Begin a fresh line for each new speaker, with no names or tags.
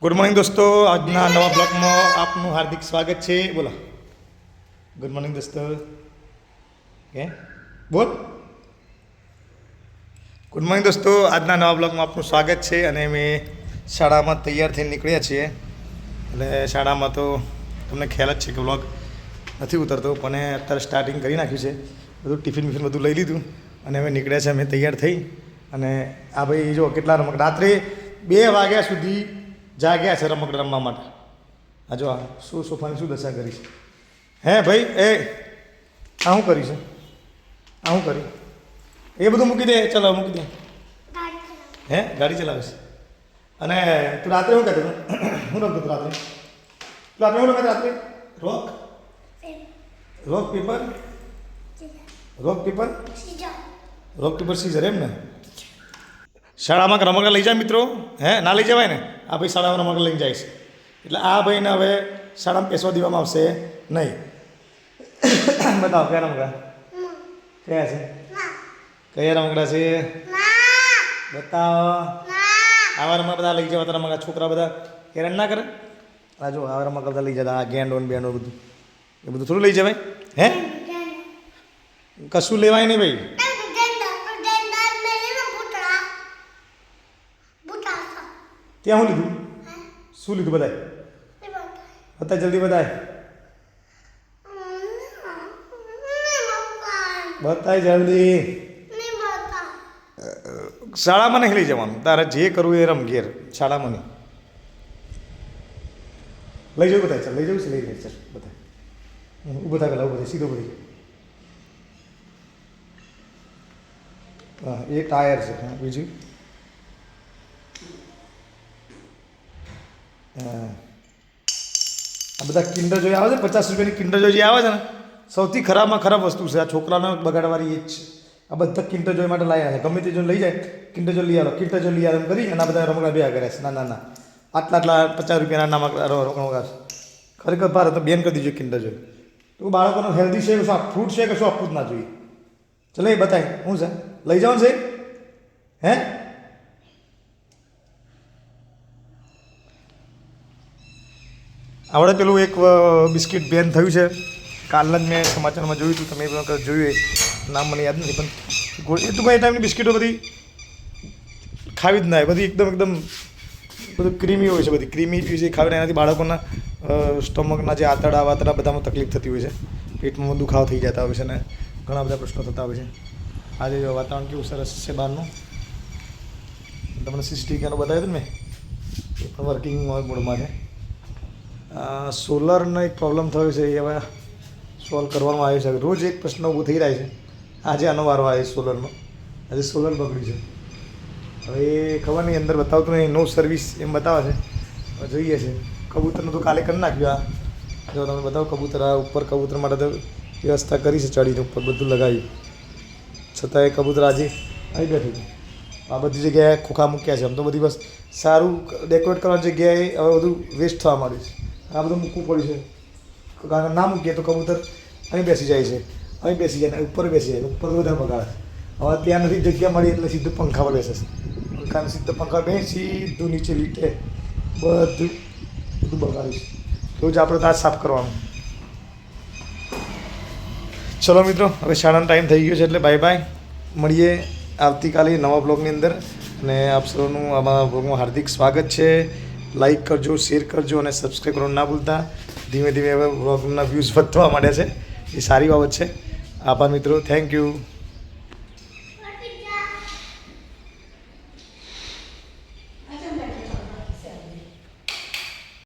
Good morning દોસ્તો, આજના નવા બ્લોગમાં આપનું હાર્દિક સ્વાગત છે. બોલો ગુડ મોર્નિંગ દોસ્તો. કે બોલ ગુડ મોર્નિંગ દોસ્તો, આજના નવા બ્લોગમાં આપનું સ્વાગત છે. અને મેં શાળામાં તૈયાર થઈને નીકળ્યા છીએ. એટલે શાળામાં તો તમને ખ્યાલ જ છે કે બ્લોગ નથી ઉતરતો, પણ અત્યારે સ્ટાર્ટિંગ કરી નાખ્યું છે. બધું ટિફિન વિફિન બધું લઈ લીધું અને અમે નીકળ્યા છે. અમે તૈયાર થઈ અને આ ભાઈ જો કેટલા રમકડા રાત્રે 2 વાગ્યા સુધી જાગ્યા છે રમકડા રમવા માટે. આ જો આ શું સોફાની શું દશા કરી છે હે ભાઈ? એ આ શું કરી છે? આ શું કરી? એ બધું મૂકી દે, ચલો મૂકી દે. હે ગાડી ચલાવે છે? અને તું રાત્રે શું કહેતો? શું રમતો તું રાત્રે? રાત્રે શું રમતો રાત્રે? રોક રોક પેપર રોક પેપર રોક પેપર સીઝર એમ ને? શાળામાં રમકડા લઈ જાય મિત્રો? હે ના લઈ જવાય ને? આ ભાઈ શાળામાં રમકડા લઈને જાય છે, એટલે આ ભાઈને હવે શાળામાં પેસવા દેવામાં આવશે નહીં. બતાવો કયા રમકડા કયા છે? કયા રમકડા છે બતાવો. આવા રમકડા બધા લઈ જવા રમકડા છોકરા બધા હેરાન ના કરે. આ જો આવા રમકડા બધા લઈ જતા, આ ગેંડો ને બેંડો બધું એ બધું થોડું લઈ જવાય? હે કશું લેવાય નહીં ભાઈ. ત્યાં શું લીધું? શું લીધું બધાય? બતાય જલ્દી બતાય, બતાય જલ્દી. શાળામાં નહીં લઈ જવાનું, તારે જે કરવું એ રમ ઘેર, શાળામાં નહીં લઈ જવું. બતાય ચાલ લઈ જવું છે, લઈ જાય ચાલ બતાય. ઊભો થાય પેલા, ઊભો થાય સીધો બધી. હા એ ટાયર છે. હા બીજું આ બધા કિન્ડર જોઈ આવે છે, 50 રૂપિયાની કિન્ડર જોઈ જે આવે છે ને, સૌથી ખરાબમાં ખરાબ વસ્તુ છે. આ છોકરાને બગાડવાની એ જ છે. આ બધા કિન્ડર જોઈ માટે લાવ્યા છે. ગમે તે જોઈને લઈ જાય, કિન્ડર જો લઈ આવો, કિન્ડર જો લઈ આવે એમ કરી અને આ બધા રમકડા ભેગા કર્યા છે. ના ના ના, આટલા 50 રૂપિયાના રમકડા ખરેખર ભારત તો બેન કરી દીજો કિન્ડર જોઈ. તો બાળકોને હેલ્ધી છે કશું, ફ્રૂટ છે કશું આપવું જ ના જોઈએ. ચલો એ બતાય શું છે, લઈ જવાનું છે? હે આવડે પેલું એક બિસ્કિટ બેન થયું છે. કાલના જ મેં સમાચારમાં જોયું હતું, તમે એ જોયું નામ મને યાદ નથી, પણ એ તો એ ટાઈમની બિસ્કિટો બધી ખાવી જ ના હોય. બધી એકદમ બધું ક્રીમી હોય છે, બધી ક્રીમી છે ખાવીને એનાથી બાળકોના સ્ટમકના જે આંતરડા વાતરડા બધામાં તકલીફ થતી હોય છે, પેટમાં દુખાવો થઈ જતા હોય છે ને ઘણા બધા પ્રશ્નો થતા હોય છે. આજે જો વાતાવરણ કેવું સરસ છે બહારનું, તમને CCTV કેમેરો બતાવ્યો હતો ને મેં, એ પણ વર્કિંગ મોડમાં છે. સોલરનો એક પ્રોબ્લેમ થયો છે, એ હવે સોલ્વ કરવામાં આવ્યો છે. રોજ એક પ્રશ્ન ઊભો થઈ રહ્યા છે. આજે આનો વારો આવ્યો સોલરનો. આજે સોલર બગડ્યું છે. હવે એ ખબર નહીં, અંદર બતાવતું નહીં, નો સર્વિસ એમ બતાવે છે. હવે જોઈએ છે. કબૂતરનું તો કાલે કરી નાખ્યું. આ જો તમે બતાવો, કબૂતર આ ઉપર કબૂતર માટે તો વ્યવસ્થા કરી છે, ચડીને ઉપર બધું લગાવ્યું, છતાં એ કબૂતર આજે આવી બેઠું હતું. આ બધી જગ્યાએ ખોખા મૂક્યા છે. આમ તો બધી બસ સારું ડેકોરેટ કરવાની જગ્યાએ હવે બધું વેસ્ટ થવા માંડ્યું છે. આ બધું મૂકવું પડ્યું છે, કારણ કે ના મૂકીએ તો કબૂતર અહીં બેસી જાય છે, અહીં બેસી જાય, ઉપર બેસી જાય, ઉપર વધારે બગાડે. હવે ત્યાં નથી જગ્યા મળી એટલે સીધું પંખા પર બેસે છે. પંખાને સીધું પંખા બેસી સીધું નીચે લીટે બધું બગાડ્યું છે. તો જ આપણે તાજ સાફ કરવાનું. ચલો મિત્રો, હવે શાળાનો ટાઈમ થઈ ગયો છે, એટલે બાય બાય. મળીએ આવતીકાલે નવા બ્લોગની અંદર. અને આપ સૌનું આમાં બ્લોગમાં હાર્દિક સ્વાગત છે. લાઈક કરજો, શેર કરજો અને સબસ્ક્રાઈબ કરવાનું ના ભૂલતા. ધીમે ધીમે હવે બ્લોગના વ્યૂઝ વધવા માંડ્યા છે, એ સારી બાબત છે. આભાર મિત્રો, થેન્ક યુ.